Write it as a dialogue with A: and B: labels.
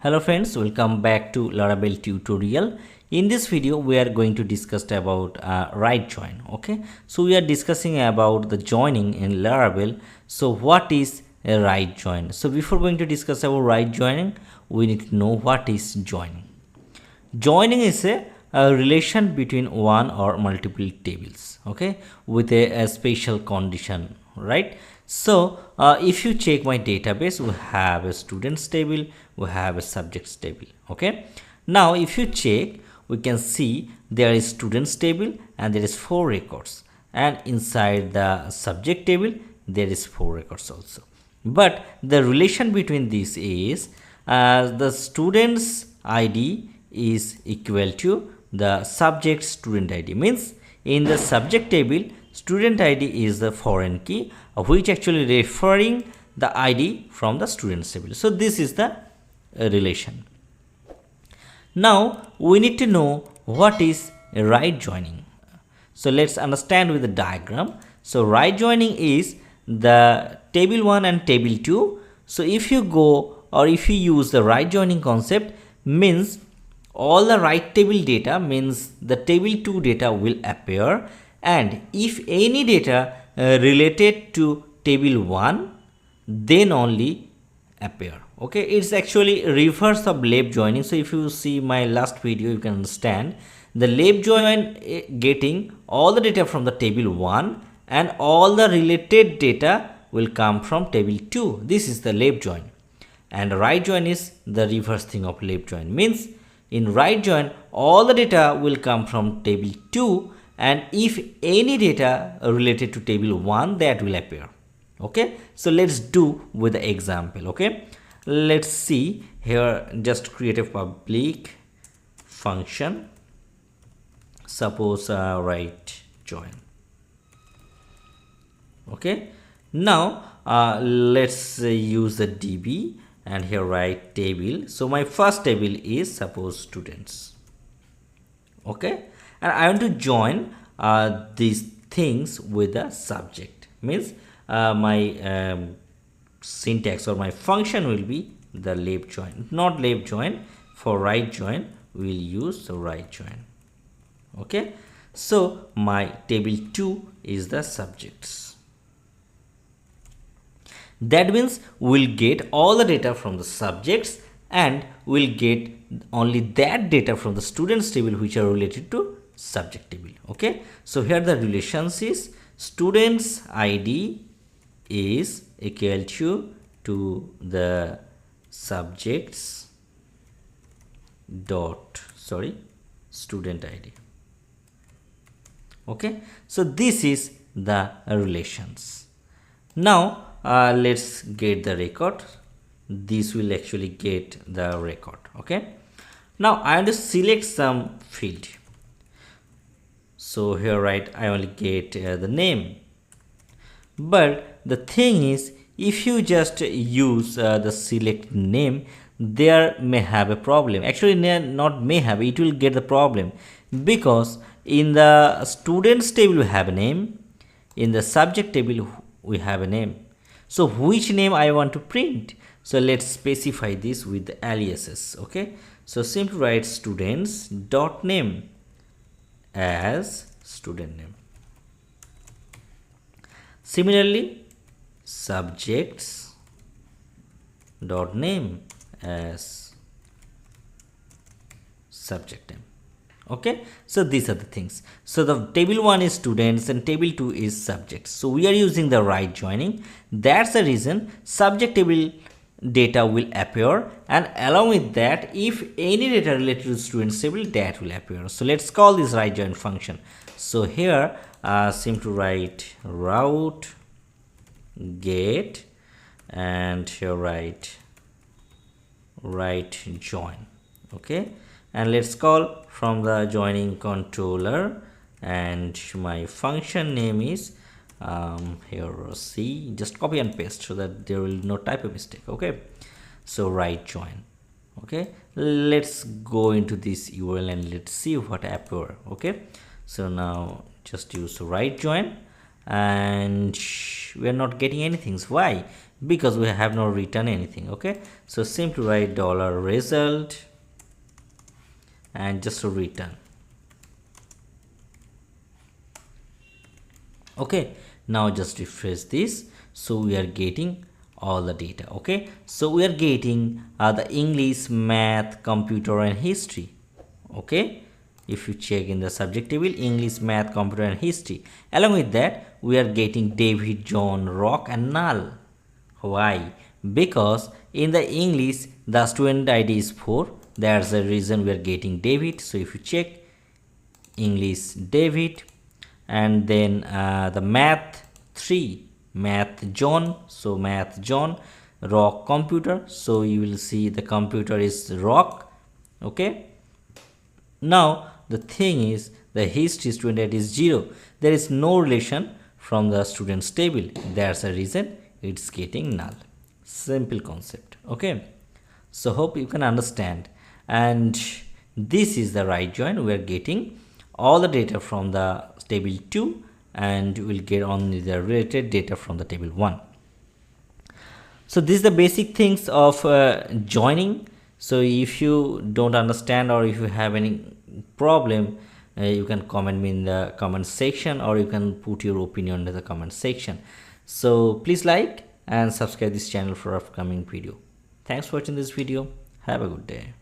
A: Hello friends, welcome back to Laravel tutorial. In this video we are going to discuss about right join. Okay, so we are discussing about the joining in Laravel. So what is a right join? So before going to discuss about right joining, we need to know what is joining. Joining is a relation between one or multiple tables, okay, with a special condition, right? So if you check my database, we have a students table, we have a subjects table, okay. Now if you check, we can see there is students table and there is 4 records, and inside the subject table there is 4 records also. But the relation between these is the students id is equal to the subject student id, means in the subject table student id is the foreign key which actually referring the id from the students table. So this is the relation. Now we need to know what is right joining. So let's understand with the diagram. So right joining is the table 1 and table 2. So if you go or if you use the right joining concept, means all the right table data, means the table 2 data will appear, and if any data related to table 1, then only appear. Okay, it's actually reverse of left joining. So if you see my last video, you can understand the left join getting all the data from the table 1 and all the related data will come from table 2. This is the left join, and right join is the reverse thing of left join. Means in right join all the data will come from table 2, and if any data related to table 1, that will appear. Okay, so let's do with the example. Okay, let's see here. Just create a public function, suppose right join. Okay, now let's use the db and here write table. So my first table is suppose students. Okay, and I want to join these things with the subject, means my syntax or my function will be the left join, not left join. For right join we will use the right join. Okay, so my table 2 is the subjects. That means we'll get all the data from the subjects and we'll get only that data from the students table which are related to subject table. Okay, so here the relations is students id is equal to the subjects dot student id. Okay, so this is the relations. Now let's get the record. This will actually get the record. Okay, now I want to select some field. So here right, I only get the name. But the thing is, if you just use the select name, there may have a problem. Actually not may have, it will get the problem, because in the students table we have a name, in the subject table we have a name. So which name I want to print? So let's specify this with the aliases. Okay, so simply write students dot name as student name. Similarly, subjects dot name as subject name. Okay, so these are the things. So the table 1 is students and table 2 is subjects. So we are using the right joining. That's the reason subject table data will appear, and along with that, if any data related to students table, that will appear. So let's call this right join function. So here simply write route get and here write right join. Okay, and let's call from the joining controller, and my function name is here C, just copy and paste so that there will no typo mistake. Okay, so right join. Okay, let's go into this URL and let's see what appear. Okay, so now just use right join and we are not getting anything. Why? because we have not written anything. Okay, so simply write dollar result and just return. Okay, now just refresh this. So we are getting all the data. Okay, so we are getting the English, math, computer and history. Okay, if you check in the subject table, English, math, computer and history. Along with that, we are getting David, John, Rock and Null. Why? Because in the English the student ID is 4. That's the reason we are getting David. So if you check English David, and then the math 3, math John, so math John, Rock computer, so you will see the computer is Rock. Okay, now the thing is the history student is 0. There is no relation from the students table. That's the reason it's getting null. Simple concept. Okay, so hope you can understand. And this is the right join. We are getting all the data from the table 2 and we'll get only the related data from the table 1. So this is the basic things of joining. So if you don't understand or if you have any problem, you can comment me in the comment section, or you can put your opinion in the comment section. So please like and subscribe this channel for upcoming video. Thanks for watching this video. Have a good day.